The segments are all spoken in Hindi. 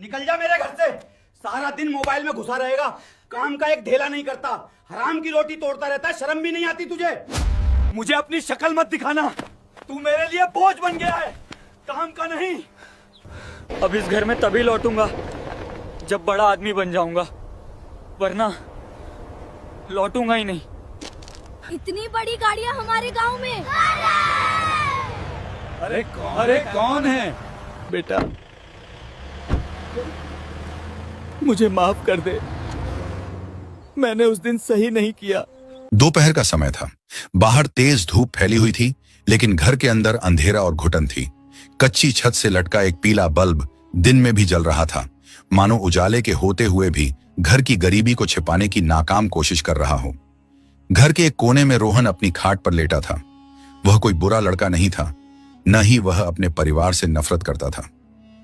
निकल जा मेरे घर से। सारा दिन मोबाइल में घुसा रहेगा, काम का एक ढेला नहीं करता, हराम की रोटी तोड़ता रहता है, शर्म भी नहीं आती तुझे? मुझे अपनी शक्ल मत दिखाना, तू मेरे लिए बोझ बन गया है, काम का नहीं। अब इस घर में तभी लौटूंगा जब बड़ा आदमी बन जाऊंगा, वरना लौटूंगा ही नहीं। इतनी बड़ी गाड़ियां हमारे गांव में। अरे कौन है? बेटा, मुझे माफ कर दे, मैंने उस दिन सही नहीं किया। दोपहर का समय था। बाहर तेज धूप फैली हुई थी, लेकिन घर के अंदर अंधेरा और घुटन थी। कच्ची छत से लटका एक पीला बल्ब दिन में भी जल रहा था, मानो उजाले के होते हुए भी घर की गरीबी को छिपाने की नाकाम कोशिश कर रहा हो। घर के एक कोने में रोहन अपनी खाट पर लेटा था। वह कोई बुरा लड़का नहीं था, न ही वह अपने परिवार से नफरत करता था।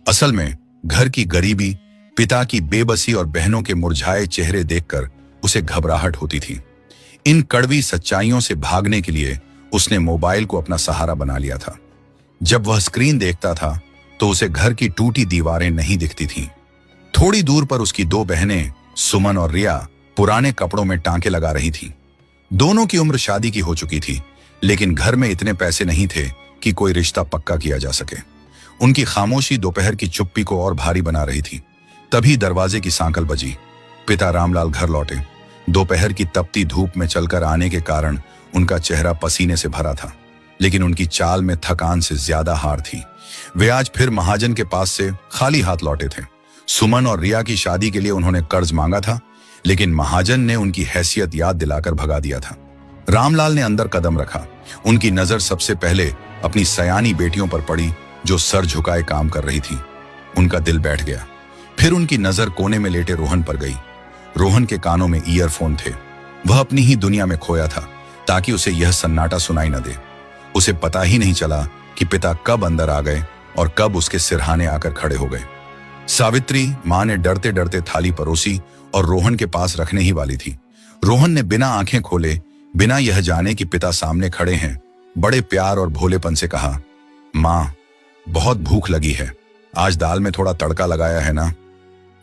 असल में घर की गरीबी, पिता की बेबसी और बहनों के मुरझाए चेहरे देखकर उसे घबराहट होती थी। इन कड़वी सच्चाइयों से भागने के लिए उसने मोबाइल को अपना सहारा बना लिया था। जब वह स्क्रीन देखता था तो उसे घर की टूटी दीवारें नहीं दिखती थीं। थोड़ी दूर पर उसकी दो बहनें सुमन और रिया पुराने कपड़ों में टांके लगा रही थीं। दोनों की उम्र शादी की हो चुकी थी, लेकिन घर में इतने पैसे नहीं थे कि कोई रिश्ता पक्का किया जा सके। उनकी खामोशी दोपहर की चुप्पी को और भारी बना रही थी। तभी दरवाजे की सांकल बजी। पिता रामलाल घर लौटे। दोपहर की तपती धूप में चलकर आने के कारण उनका चेहरा पसीने से भरा था, लेकिन उनकी चाल में थकान से ज्यादा हार थी। वे आज फिर महाजन के पास से खाली हाथ लौटे थे। सुमन और रिया की शादी के लिए उन्होंने कर्ज मांगा था, लेकिन महाजन ने उनकी हैसियत याद दिलाकर भगा दिया था। रामलाल ने अंदर कदम रखा। उनकी नजर सबसे पहले अपनी सयानी बेटियों पर पड़ी, जो सर झुकाए काम कर रही थी। उनका दिल बैठ गया। फिर उनकी नजर कोने में लेटे रोहन पर गई। रोहन के कानों में ईयरफोन थे। वह अपनी ही दुनिया में खोया था, ताकि उसे यह सन्नाटा सुनाई न दे। उसे पता ही नहीं चला कि पिता कब अंदर आ गए और कब उसके सिरहाने आकर खड़े हो गए। सावित्री मां ने डरते डरते थाली परोसी और रोहन के पास रखने ही वाली थी। रोहन ने बिना आंखें खोले, बिना यह जाने कि पिता सामने खड़े हैं, बड़े प्यार और भोलेपन से कहा, मां, बहुत भूख लगी है, आज दाल में थोड़ा तड़का लगाया है ना?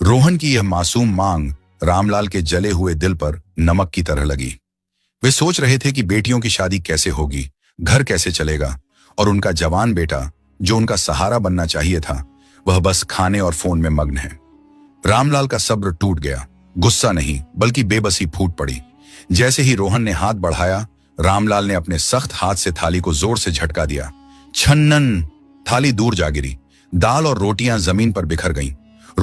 रोहन की यह मासूम मांग रामलाल के जले हुए दिल पर नमक की तरह लगी। वे सोच रहे थे कि बेटियों की शादी कैसे होगी, घर कैसे चलेगा, और उनका जवान बेटा, जो उनका सहारा बनना चाहिए था, वह बस खाने और फोन में मग्न है। रामलाल का सब्र टूट गया। गुस्सा नहीं, बल्कि बेबसी फूट पड़ी। जैसे ही रोहन ने हाथ बढ़ाया, रामलाल ने अपने सख्त हाथ से थाली को जोर से झटका दिया। छन्नन! थाली दूर जा गिरी। दाल और रोटियां जमीन पर बिखर गईं।